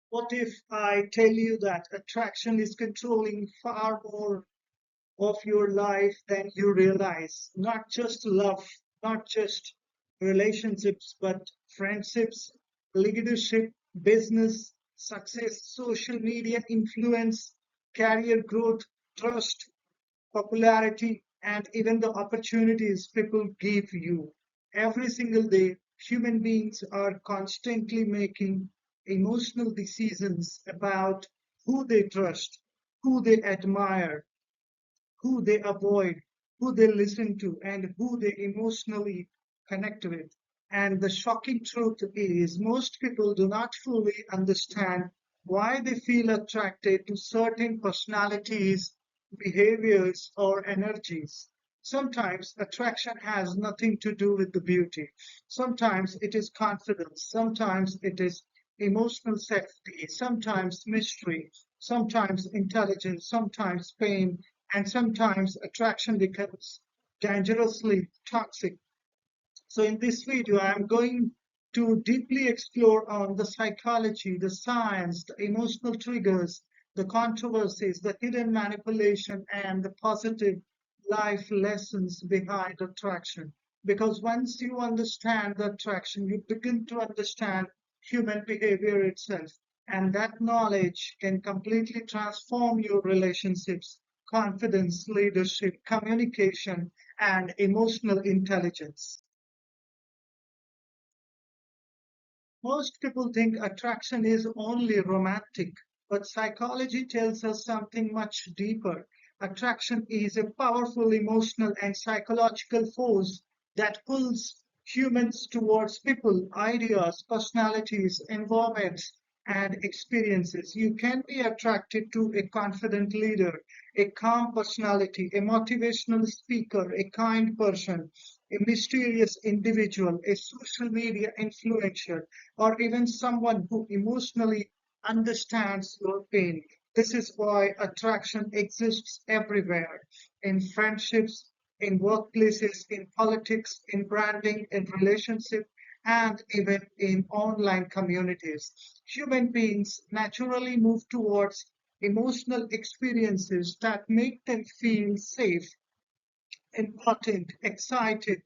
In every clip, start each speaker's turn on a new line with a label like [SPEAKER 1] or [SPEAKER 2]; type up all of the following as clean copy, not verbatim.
[SPEAKER 1] What if I tell you that attraction is controlling far more of your life than you realize? Not just love, not just relationships, but friendships, leadership, business, success, social media influence, career growth, trust, popularity, and even the opportunities people give you. Every single day, human beings are constantly making emotional decisions about who they trust, who they admire, who they avoid, who they listen to, and who they emotionally connect with. And the shocking truth is, most people do not fully understand why they feel attracted to certain personalities, behaviors, or energies. Sometimes attraction has nothing to do with the beauty. Sometimes it is confidence. Sometimes it is emotional safety. Sometimes mystery. Sometimes intelligence. Sometimes pain, and sometimes attraction becomes dangerously toxic. So in this video, I'm going to deeply explore on the psychology, the science, the emotional triggers, the controversies, the hidden manipulation, and the positive life lessons behind attraction. Because once you understand the attraction, you begin to understand human behavior itself. And that knowledge can completely transform your relationships, confidence, leadership, communication, and emotional intelligence. Most people think attraction is only romantic, but psychology tells us something much deeper. Attraction is a powerful emotional and psychological force that pulls humans towards people, ideas, personalities, environments, and experiences. You can be attracted to a confident leader, a calm personality, a motivational speaker, a kind person, a mysterious individual, a social media influencer, or even someone who emotionally understands your pain. This is why attraction exists everywhere, in friendships, in workplaces, in politics, in branding, in relationships, and even in online communities. Human beings naturally move towards emotional experiences that make them feel safe, important, excited,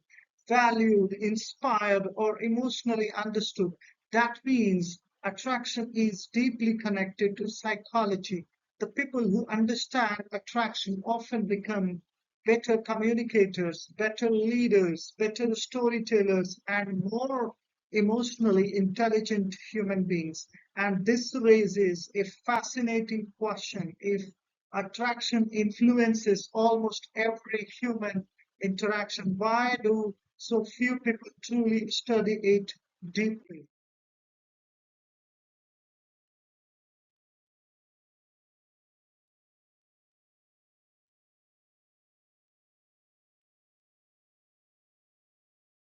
[SPEAKER 1] valued, inspired, or emotionally understood. That means attraction is deeply connected to psychology. The people who understand attraction often become better communicators, better leaders, better storytellers, and more emotionally intelligent human beings. And this raises a fascinating question. If attraction influences almost every human interaction, why do so few people truly study it deeply?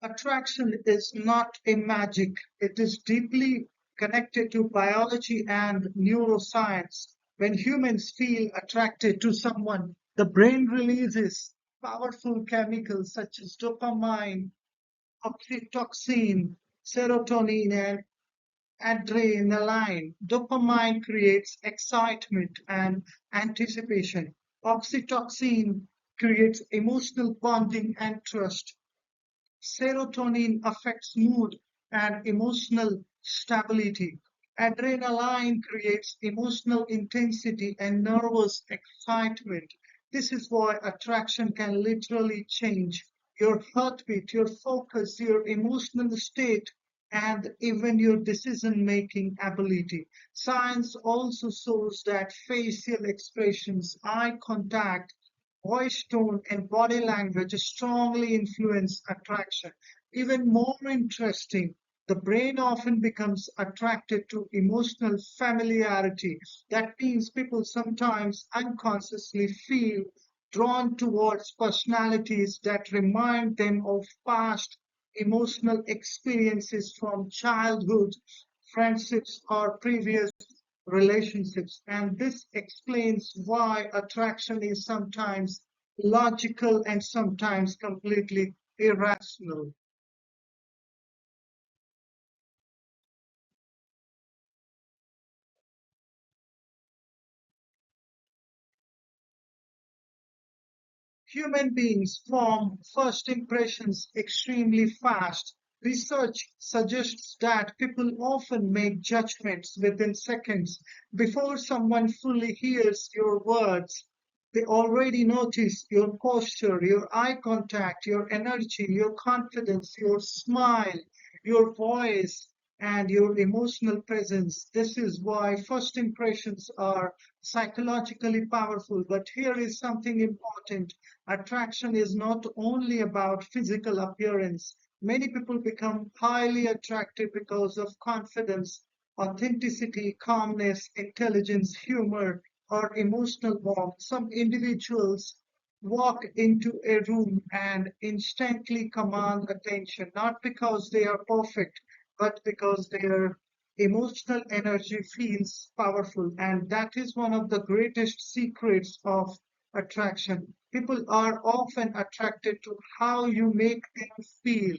[SPEAKER 1] Attraction is not a magic, it is deeply connected to biology and neuroscience. When humans feel attracted to someone, the brain releases powerful chemicals such as dopamine, oxytocin, serotonin, and adrenaline. Dopamine creates excitement and anticipation. Oxytocin creates emotional bonding and trust. Serotonin affects mood and emotional stability. Adrenaline creates emotional intensity and nervous excitement. This is why attraction can literally change your heartbeat, your focus, your emotional state, and even your decision making ability. Science also shows that facial expressions, eye contact, voice tone, and body language strongly influence attraction. Even more interesting, the brain often becomes attracted to emotional familiarity. That means people sometimes unconsciously feel drawn towards personalities that remind them of past emotional experiences from childhood, friendships, or previous relationships. And this explains why attraction is sometimes logical and sometimes completely irrational. Human beings form first impressions extremely fast. Research suggests that people often make judgments within seconds before someone fully hears your words. They already notice your posture, your eye contact, your energy, your confidence, your smile, your voice, and your emotional presence. This is why first impressions are psychologically powerful. But here is something important. Attraction is not only about physical appearance. Many people become highly attractive because of confidence, authenticity, calmness, intelligence, humor, or emotional warmth. Some individuals walk into a room and instantly command attention, not because they are perfect, but because their emotional energy feels powerful. And that is one of the greatest secrets of attraction. People are often attracted to how you make them feel.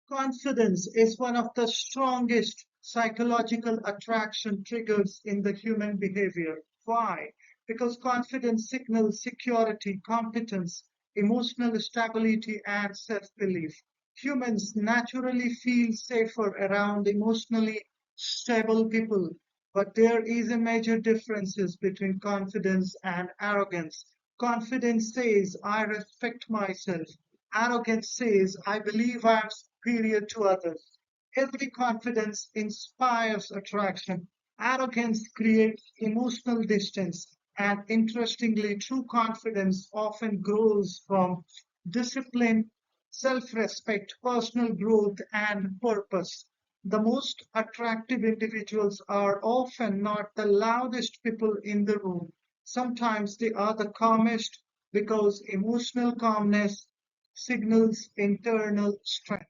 [SPEAKER 1] Confidence is one of the strongest psychological attraction triggers in the human behavior. Why? Because confidence signals security, competence, emotional stability, and self belief. Humans naturally feel safer around emotionally stable people, but there is a major difference between confidence and arrogance. Confidence says, I respect myself. Arrogance says, I believe I am superior to others. Healthy confidence inspires attraction. Arrogance creates emotional distance. And interestingly, true confidence often grows from discipline, self respect, personal growth, and purpose. The most attractive individuals are often not the loudest people in the room. Sometimes they are the calmest because emotional calmness signals internal strength.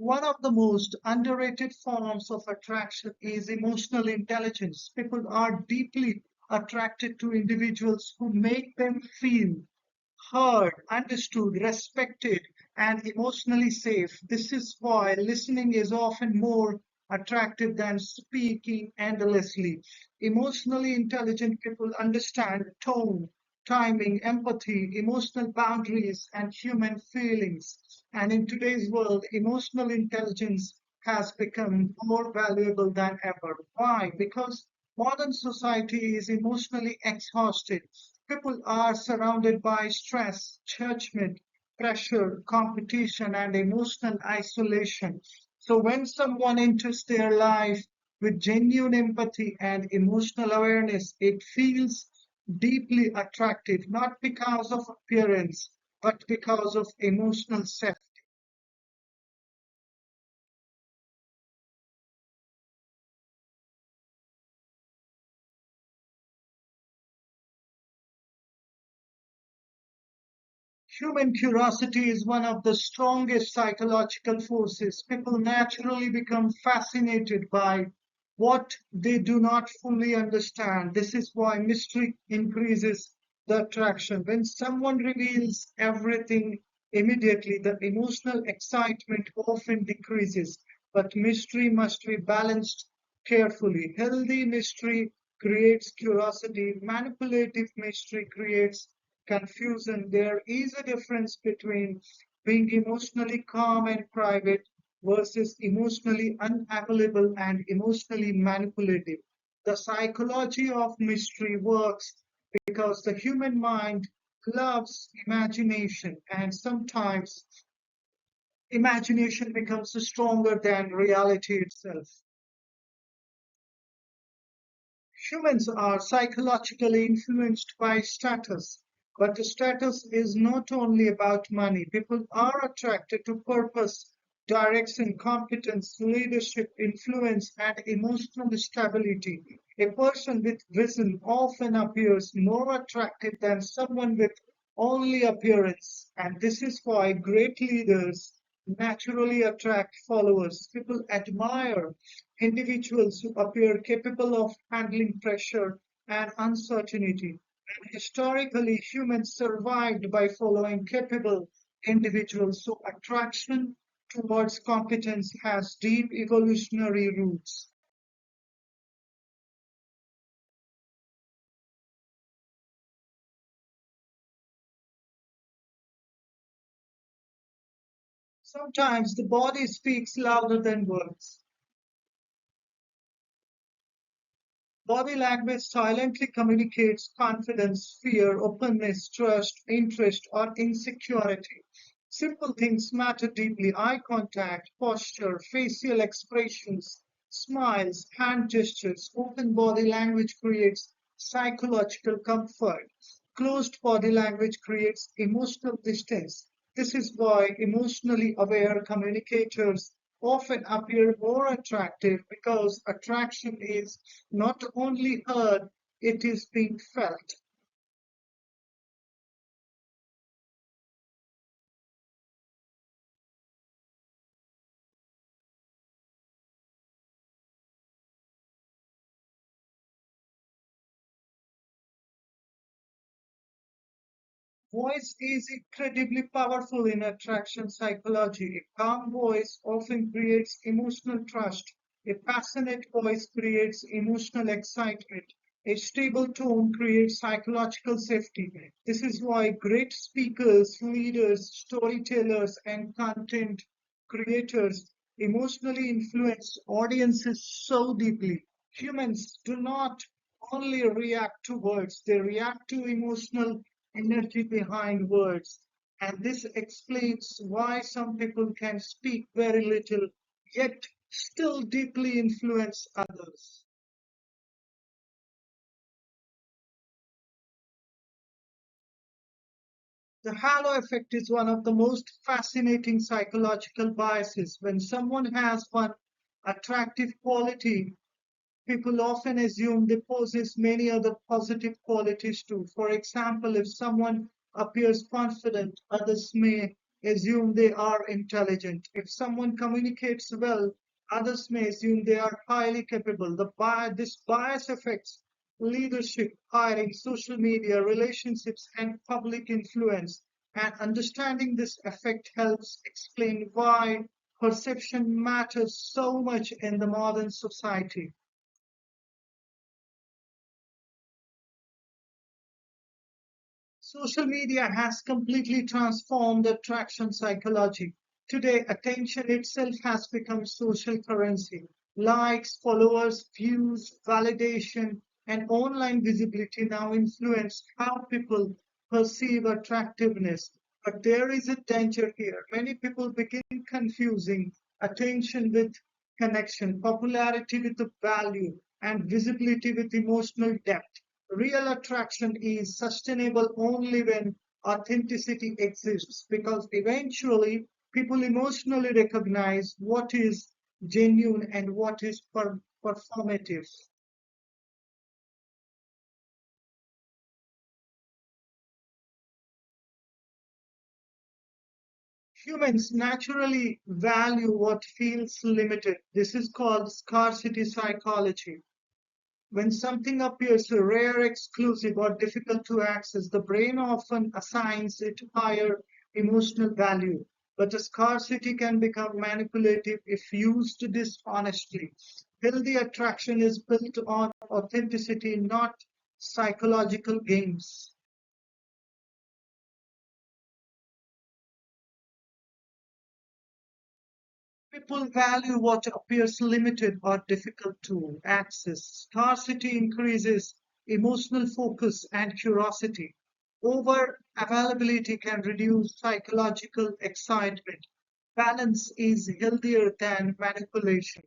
[SPEAKER 1] One of the most underrated forms of attraction is emotional intelligence. People are deeply attracted to individuals who make them feel heard, understood, respected, and emotionally safe. This is why listening is often more attractive than speaking endlessly. Emotionally intelligent people understand tone, timing, empathy, emotional boundaries, and human feelings. And in today's world, emotional intelligence has become more valuable than ever. Why? Because modern society is emotionally exhausted. People are surrounded by stress, judgment, pressure, competition, and emotional isolation. So when someone enters their life with genuine empathy and emotional awareness, it feels deeply attractive, not because of appearance, but because of emotional safety. Human curiosity is one of the strongest psychological forces. People naturally become fascinated by what they do not fully understand. This is why mystery increases the attraction. When someone reveals everything immediately, the emotional excitement often decreases. But mystery must be balanced carefully. Healthy mystery creates curiosity, manipulative mystery creates confusion. There is a difference between being emotionally calm and private versus emotionally unavailable and emotionally manipulative. The psychology of mystery works because the human mind loves imagination, and sometimes imagination becomes stronger than reality itself. Humans are psychologically influenced by status, but the status is not only about money. People are attracted to purpose, direction, competence, leadership, influence, and emotional stability. A person with vision often appears more attractive than someone with only appearance. And this is why great leaders naturally attract followers. People admire individuals who appear capable of handling pressure and uncertainty. And historically, humans survived by following capable individuals. So attraction towards competence has deep evolutionary roots. Sometimes the body speaks louder than words. Body language silently communicates confidence, fear, openness, trust, interest, or insecurity. Simple things matter deeply. Eye contact, posture, facial expressions, smiles, hand gestures. Open body language creates psychological comfort. Closed body language creates emotional distance. This is why emotionally aware communicators often appear more attractive because attraction is not only heard, it is being felt. Voice is incredibly powerful in attraction psychology. A calm voice often creates emotional trust. A passionate voice creates emotional excitement. A stable tone creates psychological safety. This is why great speakers, leaders, storytellers, and content creators emotionally influence audiences so deeply. Humans do not only react to words, they react to emotional energy behind words. And this explains why some people can speak very little, yet still deeply influence others. The halo effect is one of the most fascinating psychological biases. When someone has one attractive quality, people often assume they possess many other positive qualities too. For example, if someone appears confident, others may assume they are intelligent. If someone communicates well, others may assume they are highly capable. This bias affects leadership, hiring, social media, relationships, and public influence. And understanding this effect helps explain why perception matters so much in the modern society. Social media has completely transformed attraction psychology. Today, attention itself has become social currency. Likes, followers, views, validation, and online visibility now influence how people perceive attractiveness. But there is a danger here. Many people begin confusing attention with connection, popularity with the value, and visibility with emotional depth. Real attraction is sustainable only when authenticity exists because eventually people emotionally recognize what is genuine and what is performative. Humans naturally value what feels limited. This is called scarcity psychology. When something appears rare, exclusive, or difficult to access, the brain often assigns it higher emotional value. But a scarcity can become manipulative if used dishonestly. Healthy attraction is built on authenticity, not psychological games. People value what appears limited or difficult to access. Scarcity increases emotional focus and curiosity. Over availability can reduce psychological excitement. Balance is healthier than manipulation.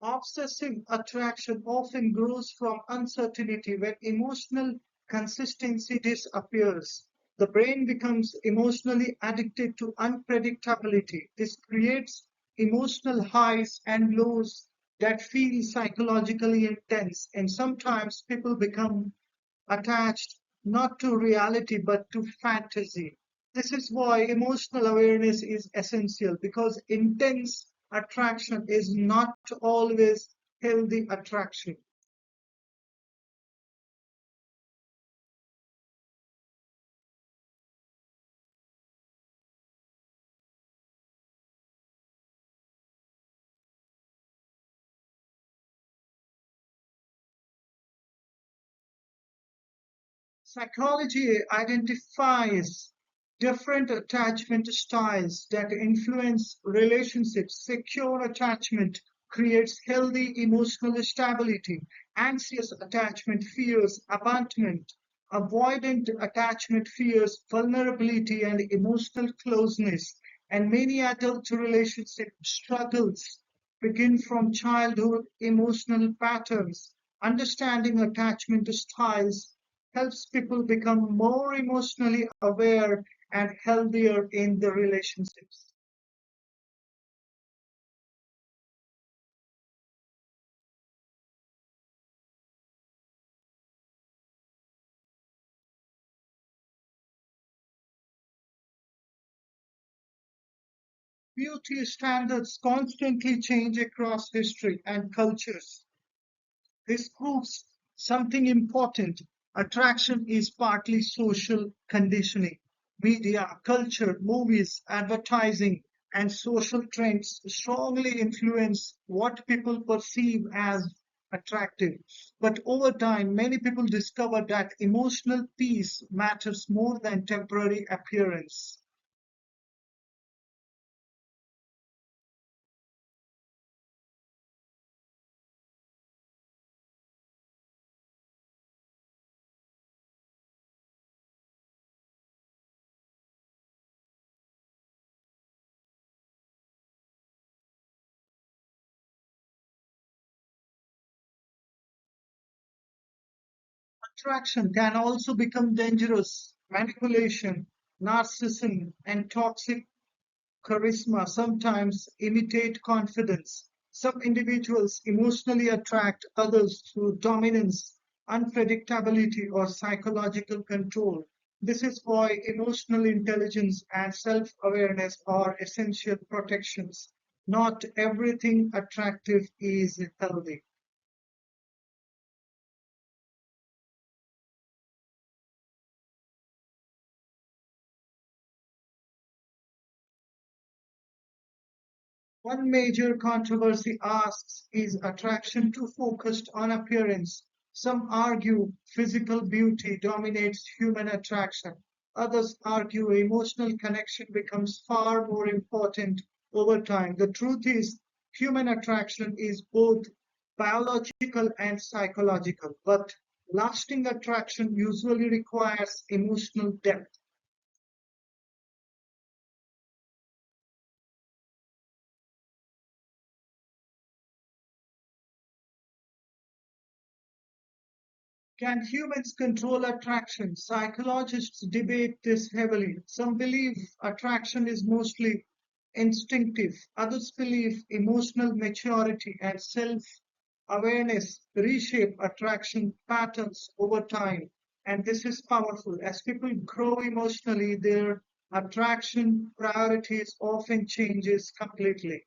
[SPEAKER 1] Obsessive attraction often grows from uncertainty when emotional consistency disappears. The brain becomes emotionally addicted to unpredictability. This creates emotional highs and lows that feel psychologically intense, and sometimes people become attached not to reality but to fantasy. This is why emotional awareness is essential because intense attraction is not always healthy attraction. Psychology identifies different attachment styles that influence relationships. Secure attachment creates healthy emotional stability. Anxious attachment fears abandonment. Avoidant attachment fears vulnerability and emotional closeness. And many adult relationship struggles begin from childhood emotional patterns. Understanding attachment styles helps people become more emotionally aware and healthier in the relationships. Beauty standards constantly change across history and cultures. This proves something important. Attraction is partly social conditioning. Media, culture, movies, advertising, and social trends strongly influence what people perceive as attractive. But over time, many people discover that emotional peace matters more than temporary appearance. Attraction can also become dangerous. Manipulation, narcissism, and toxic charisma sometimes imitate confidence. Some individuals emotionally attract others through dominance, unpredictability, or psychological control. This is why emotional intelligence and self awareness are essential protections. Not everything attractive is healthy. One major controversy asks, is attraction too focused on appearance? Some argue physical beauty dominates human attraction. Others argue emotional connection becomes far more important over time. The truth is, human attraction is both biological and psychological, but lasting attraction usually requires emotional depth. Can humans control attraction? Psychologists debate this heavily. Some believe attraction is mostly instinctive, others believe emotional maturity and self awareness reshape attraction patterns over time. And this is powerful. As people grow emotionally, their attraction priorities often changes completely.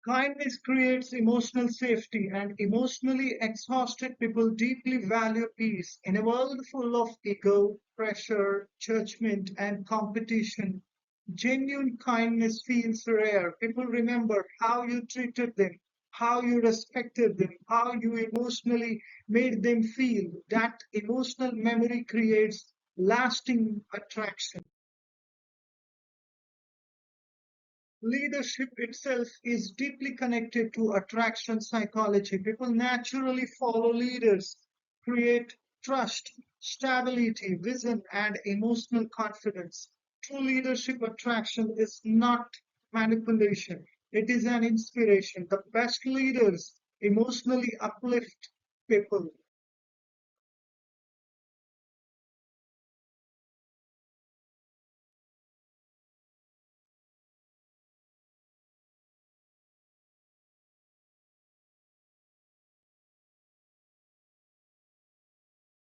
[SPEAKER 1] Kindness creates emotional safety, and emotionally exhausted people deeply value peace. In a world full of ego, pressure, judgment, and competition, genuine kindness feels rare. People remember how you treated them, how you respected them, how you emotionally made them feel. That emotional memory creates lasting attraction. Leadership itself is deeply connected to attraction psychology. People naturally follow leaders, create trust, stability, vision, and emotional confidence. True leadership attraction is not manipulation, it is an inspiration. The best leaders emotionally uplift people.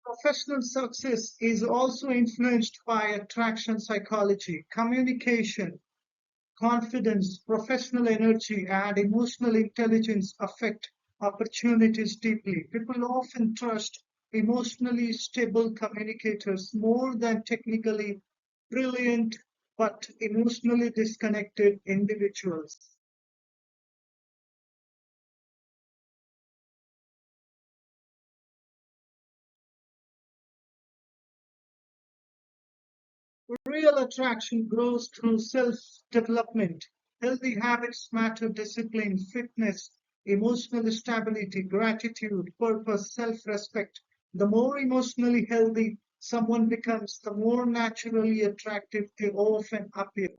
[SPEAKER 1] Professional success is also influenced by attraction psychology, communication, confidence, professional energy, and emotional intelligence affect opportunities deeply. People often trust emotionally stable communicators more than technically brilliant but emotionally disconnected individuals. Real attraction grows through self-development. Healthy habits matter discipline, fitness, emotional stability, gratitude, purpose, self-respect. The more emotionally healthy someone becomes, the more naturally attractive they often appear.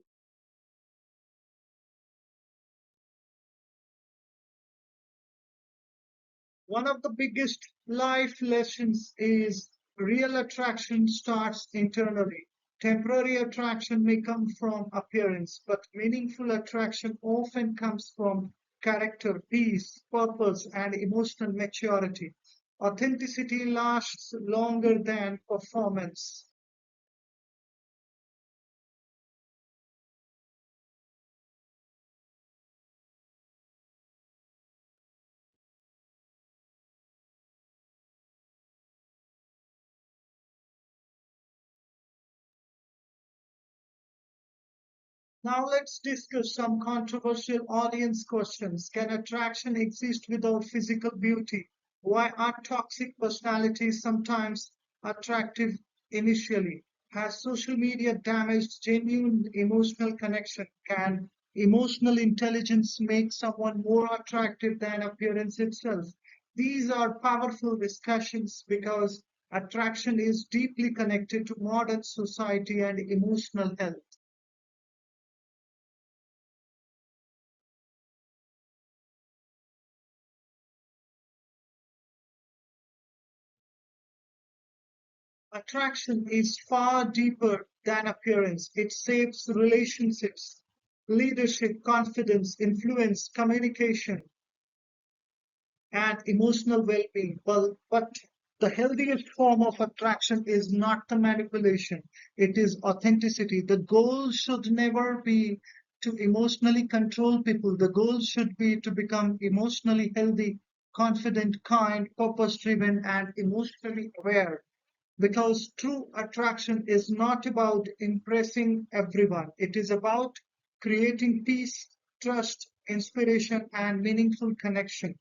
[SPEAKER 1] One of the biggest life lessons is real attraction starts internally. Temporary attraction may come from appearance, but meaningful attraction often comes from character, peace, purpose, and emotional maturity. Authenticity lasts longer than performance. Now let's discuss some controversial audience questions. Can attraction exist without physical beauty? Why are toxic personalities sometimes attractive initially? Has social media damaged genuine emotional connection? Can emotional intelligence make someone more attractive than appearance itself? These are powerful discussions because attraction is deeply connected to modern society and emotional health. Attraction is far deeper than appearance. It shapes relationships, leadership, confidence, influence, communication, and emotional well being. But the healthiest form of attraction is not the manipulation, it is authenticity. The goal should never be to emotionally control people, the goal should be to become emotionally healthy, confident, kind, purpose driven, and emotionally aware. Because true attraction is not about impressing everyone, it is about creating peace, trust, inspiration, and meaningful connection.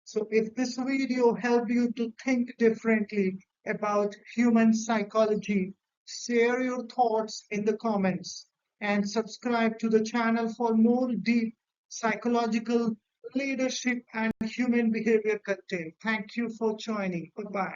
[SPEAKER 1] So, if this video helped you to think differently about human psychology, share your thoughts in the comments and subscribe to the channel for more deep psychological leadership and human behavior content. Thank you for joining. Bye bye.